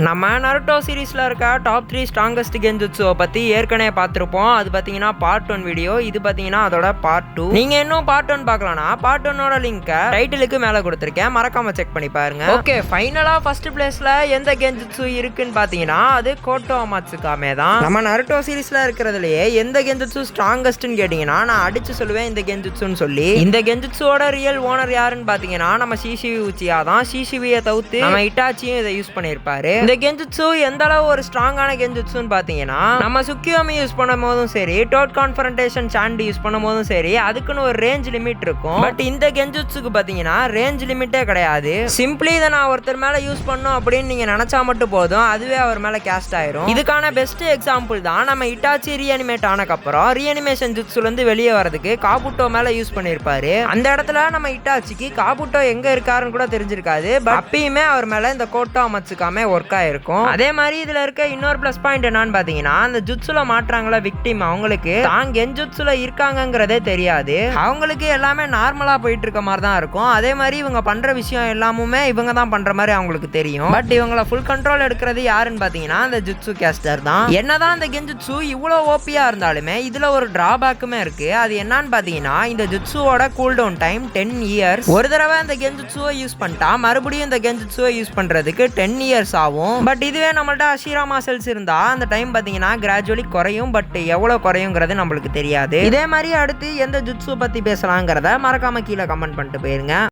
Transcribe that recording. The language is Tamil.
நம்ம நருட்டோ சீரீஸில் இருக்க டாப் 3 ஸ்ட்ராங்கஸ்ட் கென்ஜுட்சுவை பற்றி ஏற்கனவே பார்த்துருப்போம். அது பார்த்தீங்கன்னா பார்ட் 1 வீடியோ. இது பார்த்தீங்கன்னா அதோட பார்ட் 2. நீங்கள் இன்னும் பார்ட் 1 பார்க்கலாம்னா பார்ட் 1ஓட லிங்கை டைட்டிலுக்கு மேலே கொடுத்துருக்கேன், மறக்காம செக் பண்ணி பாருங்க. ஓகே, ஃபைனலாக ஃபர்ஸ்ட் பிளேஸில் எந்த கென்ஜுட்சு இருக்குன்னு பார்த்தீங்கன்னா அது கோட்டோ அமாட்சுகாமே தான். நம்ம நருட்டோ சீரீஸில் இருக்கிறதுலையே எந்த கென்ஜுட்சு ஸ்ட்ராங்கஸ்ட்னு கேட்டிங்கன்னா நான் அடிச்சு சொல்லுவேன் இந்த கென்ஜுட்சுன்னு சொல்லி. இந்த கென்ஜுட்சுவோட ரியல் ஓனர் யாருன்னு பார்த்தீங்கன்னா நம்ம சிசிவி உச்சியா தான். சிசிவியை தவிர்த்து நம்ம இட்டாச்சியும் இதை யூஸ் பண்ணியிருப்பாரு. இந்த கென்ஜுட்சு எந்த அளவு ஒரு ஸ்ட்ராங்கான கென்ஜுட்சுன்னு பார்த்தீங்கன்னா நம்ம சுக்கியோமி யூஸ் பண்ணும் போதும் சரி, டோட் கான்ஃபரன்டேஷன் சாண்ட் யூஸ் பண்ணும் போதும் சரி, அதுக்குன்னு ஒரு ரேஞ்ச் லிமிட் இருக்கும். பட் இந்த கென்ஜுட்சுக்கு பார்த்தீங்கன்னா ரேஞ்ச் லிமிட்டே கிடையாது. சிம்பிளி இதை நான் ஒருத்தர் மேலே யூஸ் பண்ணும் அப்படின்னு நீங்கள் நினச்சா மட்டும் போதும், அதுவே அவர் மேலே கேஸ்ட் ஆயிரும். இதுக்கான பெஸ்ட் எக்ஸாம்பிள் தான் நம்ம இட்டாச்சி ரீஅனிமேட் ஆனக்கப்புறம் ரீஅனிமேஷன் ஜுட்சுலேருந்து வெளியே வரதுக்கு காபுட்டோ மேலே யூஸ் பண்ணியிருப்பாரு. அந்த இடத்துல நம்ம இட்டாச்சிக்கு காபுட்டோ எங்கே இருக்காருன்னு கூட தெரிஞ்சிருக்காது. பட் அப்பயுமே அவர் மேலே இந்த கோட்டோ அமாட்சுகாமே ஒர்க் இருக்கும். அதே மாதிரி இதுல இருக்க இன்னொரு பிளஸ் பாயிண்ட் என்னன்னு பாத்தீங்கன்னா அந்த ஜுட்சுல மாற்றாங்களா விக்டிம், அவங்களுக்கு தான் கென்ஜுட்சுல இருக்காங்கங்கிறதே தெரியாது. அவங்களுக்கு எல்லாமே நார்மலா போயிட்டு இருக்க மாதிரி தான் இருக்கும். அதே மாதிரி இவங்க பண்ற விஷயம் எல்லாமுமே இவங்க தான் பண்ற மாதிரி அவங்களுக்கு தெரியும். பட் இவங்கள ஃபுல் கண்ட்ரோல் எடுக்கிறது யாருன்னு பாத்தீங்கன்னா அந்த ஜுட்சு கேஸ்டர் தான். என்னதான் அந்த கென்ஜுட்சு இவ்வளவு ஓபியா இருந்தாலுமே இதுல ஒரு டிராபேக்குமே இருக்கு. அது என்னன்னு பாத்தீங்கன்னா இந்த ஜுட்சுவோட கூல் டவுன் டைம் 10 இயர்ஸ். ஒரு தடவை இந்த கென்ஜுட்சுவை யூஸ் பண்ணிட்டா மறுபடியும் இந்த கென்ஜுட்சுவை யூஸ் பண்றதுக்கு 10 இயர்ஸ் ஆகும். பட் இதுவே நம்மள்ட்ட அஷிராமா செல்ஸ் இருந்தா அந்த டைம் பாத்தீங்கன்னா கிராஜுவலி குறையும். பட் எவ்வளவு குறையுங்கிறது நம்மளுக்கு தெரியாது. இதே மாதிரி அடுத்து எந்த ஜுட்சு பத்தி பேசலாங்கிறத மறக்காம கீழே கமெண்ட் பண்ணிட்டு போயிருங்க.